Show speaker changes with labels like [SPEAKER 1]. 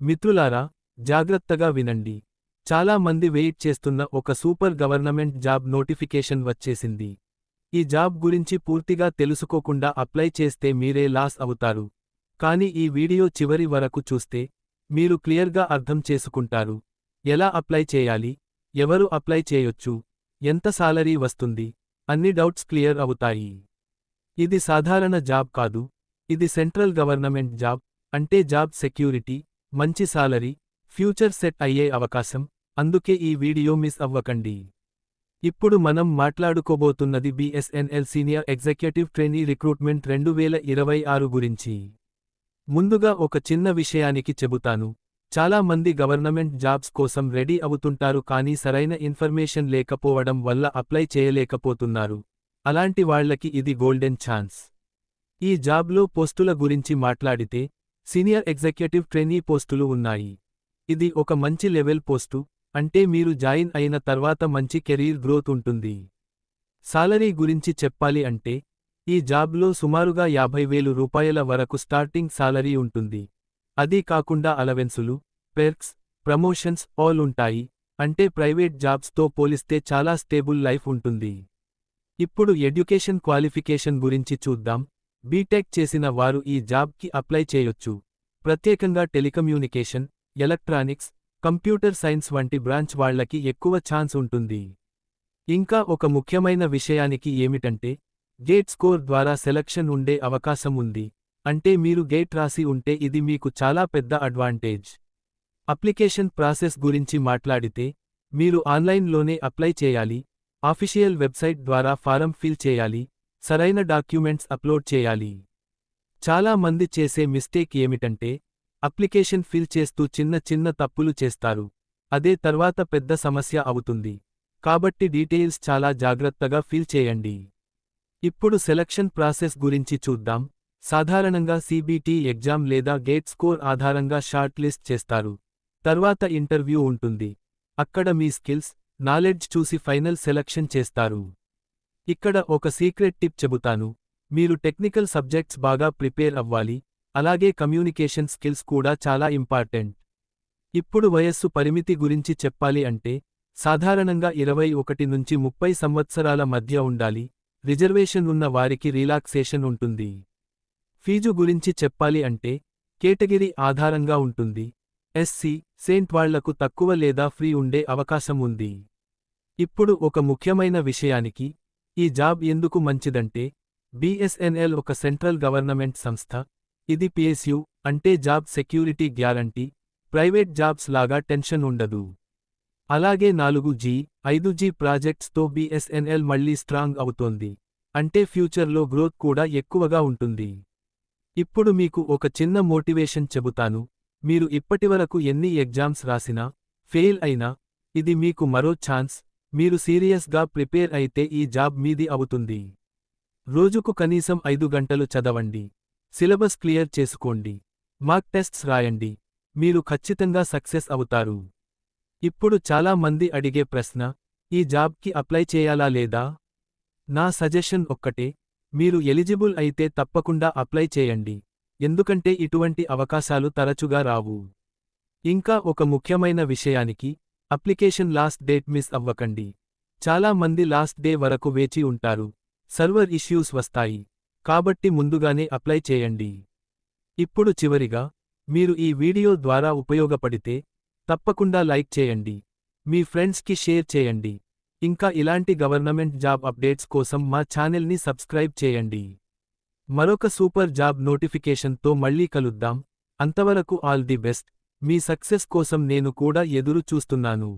[SPEAKER 1] మిత్రులారా, జాగ్రత్తగా వినండి. చాలా మంది వెయిట్ చేస్తున్న ఒక సూపర్ గవర్నమెంట్ జాబ్ నోటిఫికేషన్ వచ్చేసింది. ఈ జాబ్ గురించి పూర్తిగా తెలుసుకోకుండా అప్లై చేస్తే మీరే లాస్ అవుతారు. కానీ ఈ వీడియో చివరి వరకు చూస్తే మీరు క్లియర్గా అర్థం చేసుకుంటారు. ఎలా అప్లై చేయాలి, ఎవరు అప్లై చేయొచ్చు, ఎంత సాలరీ వస్తుంది, అన్ని డౌట్స్ క్లియర్ అవుతాయి. ఇది సాధారణ జాబ్ కాదు, ఇది సెంట్రల్ గవర్నమెంట్ జాబ్, అంటే జాబ్ సెక్యూరిటీ, మంచి సాలరీ, ఫ్యూచర్ సెట్ అయ్యే అవకాశం, అందుకే ఈ వీడియో మిస్ అవ్వకండి. ఇప్పుడు మనం మాట్లాడుకోబోతున్నది BSNL senior executive trainee recruitment 2026 గురించి. ముందుగా ఒక చిన్న విషయానికి చెబుతాను. చాలా మంది గవర్నమెంట్ జాబ్స్ కోసం రెడీ అవుతుంటారు కానీ సరైన ఇన్ఫర్మేషన్ లేకపోవడం వల్ల అప్లై చేయలేకపోతున్నారు. అలాంటి వాళ్లకి ఇది గోల్డెన్ ఛాన్స్. ఈ జాబ్లో పోస్టుల గురించి మాట్లాడితే సీనియర్ ఎగ్జిక్యూటివ్ ట్రైనీ పోస్టులు ఉన్నాయి. ఇది ఒక మంచి లెవెల్ పోస్టు, అంటే మీరు జాయిన్ అయిన తర్వాత మంచి కెరీర్ గ్రోత్ ఉంటుంది. సాలరీ గురించి చెప్పాలి అంటే ఈ జాబ్లో సుమారుగా 50,000 రూపాయల వరకు స్టార్టింగ్ సాలరీ ఉంటుంది. అదీ కాకుండా అలవెన్సులు, పెర్క్స్, ప్రమోషన్స్ ఆల్ ఉంటాయి. అంటే ప్రైవేట్ జాబ్స్తో పోలిస్తే చాలా స్టేబుల్ లైఫ్ ఉంటుంది. ఇప్పుడు ఎడ్యుకేషన్ క్వాలిఫికేషన్ గురించి చూద్దాం. బీటెక్ చేసిన వారు ఈ జాబ్కి అప్లై చేయొచ్చు. ప్రత్యేకంగా టెలికమ్యూనికేషన్, ఎలక్ట్రానిక్స్, కంప్యూటర్ సైన్స్ వంటి బ్రాంచ్ వాళ్లకి ఎక్కువ ఛాన్స్ ఉంటుంది. ఇంకా ఒక ముఖ్యమైన విషయానికి ఏమిటంటే గేట్ స్కోర్ ద్వారా సెలక్షన్ ఉండే అవకాశం ఉంది. అంటే మీరు గేట్ రాసి ఉంటే ఇది మీకు చాలా పెద్ద అడ్వాంటేజ్. అప్లికేషన్ ప్రాసెస్ గురించి మాట్లాడితే మీరు ఆన్లైన్లోనే అప్లై చేయాలి. ఆఫీషియల్ వెబ్సైట్ ద్వారా ఫారం ఫిల్ చేయాలి, సరైన డాక్యుమెంట్స్ అప్లోడ్ చేయాలి. చాలా మంది చేసే మిస్టేక్ ఏమిటంటే అప్లికేషన్ ఫిల్ చేస్తూ చిన్న చిన్న తప్పులు చేస్తారు. అదే తర్వాత పెద్ద సమస్య అవుతుంది. కాబట్టి డీటెయిల్స్ చాలా జాగ్రత్తగా ఫిల్ చేయండి. ఇప్పుడు సెలక్షన్ ప్రాసెస్ గురించి చూద్దాం. సాధారణంగా CBT ఎగ్జామ్ లేదా గేట్ స్కోర్ ఆధారంగా షార్ట్ లిస్ట్ చేస్తారు. తర్వాత ఇంటర్వ్యూ ఉంటుంది. అక్కడ మీ స్కిల్స్, నాలెడ్జ్ చూసి ఫైనల్ సెలక్షన్ చేస్తారు. ఇక్కడ ఒక సీక్రెట్ టిప్ చెబుతాను. మీరు టెక్నికల్ సబ్జెక్ట్స్ బాగా ప్రిపేర్ అవ్వాలి, అలాగే కమ్యూనికేషన్ స్కిల్స్ కూడా చాలా ఇంపార్టెంట్. ఇప్పుడు వయస్సు పరిమితి గురించి చెప్పాలి అంటే సాధారణంగా 21 నుంచి 30 సంవత్సరాల మధ్య ఉండాలి. రిజర్వేషన్ ఉన్న వారికి రిలాక్సేషన్ ఉంటుంది. ఫీజు గురించి చెప్పాలి అంటే కేటగిరీ ఆధారంగా ఉంటుంది. SC, సెయింట్ వాళ్లకు తక్కువ లేదా ఫ్రీ ఉండే అవకాశం ఉంది. ఇప్పుడు ఒక ముఖ్యమైన విషయానికి, ఈ జాబ్ ఎందుకు మంచిదంటే BSNL ఒక సెంట్రల్ గవర్నమెంట్ సంస్థ. ఇది PSU, అంటే job security guarantee. Private jobs లాగా టెన్షన్ ఉండదు. అలాగే 4G, 5G ప్రాజెక్ట్స్తో BSNL మళ్లీ స్ట్రాంగ్ అవుతోంది. అంటే ఫ్యూచర్లో గ్రోత్ కూడా ఎక్కువగా ఉంటుంది. ఇప్పుడు మీకు ఒక చిన్న మోటివేషన్ చెబుతాను. మీరు ఇప్పటివరకు ఎన్ని ఎగ్జామ్స్ రాసినా, ఫెయిల్ అయినా, ఇది మీకు మరో ఛాన్స్. మీరు సీరియస్గా ప్రిపేర్ అయితే ఈ జాబ్ మీది అవుతుంది. రోజుకు కనీసం 5 గంటలు చదవండి. సిలబస్ క్లియర్ చేసుకోండి. మాక్ టెస్ట్స్ రాయండి. మీరు ఖచ్చితంగా సక్సెస్ అవుతారు. ఇప్పుడు చాలా మంది అడిగే ప్రశ్న, ఈ జాబ్కి అప్లై చేయాలా లేదా? నా సజెషన్ ఒక్కటే, మీరు ఎలిజిబుల్ అయితే తప్పకుండా అప్లై చేయండి. ఎందుకంటే ఇటువంటి అవకాశాలు తరచుగా రావు. ఇంకా ఒక ముఖ్యమైన విషయానికి, అప్లికేషన్ లాస్ట్ డేట్ మిస్ అవ్వకండి. చాలా మంది లాస్ట్ డే వరకు వేచి ఉంటారు. సర్వర్ ఇష్యూస్ వస్తాయి. కాబట్టి ముందుగానే అప్లై చేయండి. ఇప్పుడు చివరిగా, మీరు ఈ వీడియో ద్వారా ఉపయోగపడితే తప్పకుండా లైక్ చేయండి. మీ ఫ్రెండ్స్కి షేర్ చేయండి. ఇంకా ఇలాంటి గవర్నమెంట్ జాబ్ అప్డేట్స్ కోసం మా ఛానల్ని సబ్స్క్రైబ్ చేయండి. మరొక సూపర్ జాబ్ నోటిఫికేషన్తో మళ్ళీ కలుద్దాం. అంతవరకు all the best. Me success కోసం నేను కూడా ఎదురు చూస్తున్నాను.